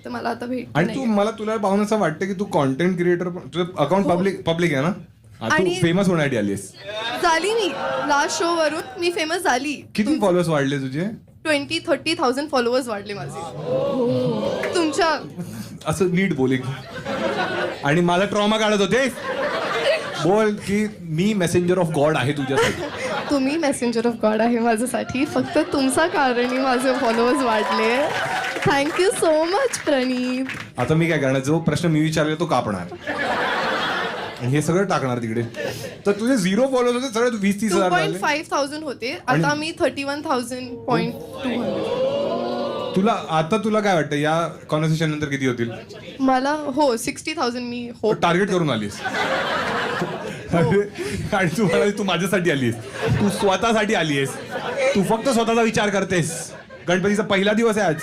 तर मला आता भेट आणि तुला पाहून असं वाटतं की तू कॉन्टेंट क्रिएटर, तुझं अकाउंट पब्लिक आहे ना? तू आणि- फेमस होण्यासाठी आलीस. झाली मी लास्ट शो वरून मी फेमस झाली. किती फॉलोअर्स वाढले तुझे? 20-30,000 फॉलोअर्स वाढले माझे तुमच्या. असं नीट बोल एक. आणि माझा ट्रॉमा काढत होते. बोल की मी मेसेंजर ऑफ गॉड आहे तुझ्यासाठी. तुम्ही मेसेंजर ऑफ गॉड आहे माझ्यासाठी. फक्त तुमचा कारणी माझे फॉलोअर्स वाढले. थँक्यू सो मच प्रणीत. आता मी काय करणार, जो प्रश्न मी विचारला तो कापणार आणि हे सगळं टाकणार तिकडे. तर तुझे 0 फॉलोअर्स होते सगळे 20-30 हजार झाले. 2.5,000 होते आता मी 31,000.200. तुला काय वाटतं या कॉन्व्हर्सेशन नंतर किती होतील? मला 60,000 मी टार्गेट करून आलीस. आणि तू म्हणाली तू माझ्यासाठी आलीस, तू स्वतःसाठी आलीस, तू फक्त स्वतःचा विचार करतेस. गणपतीचा पहिला दिवस आहे आज.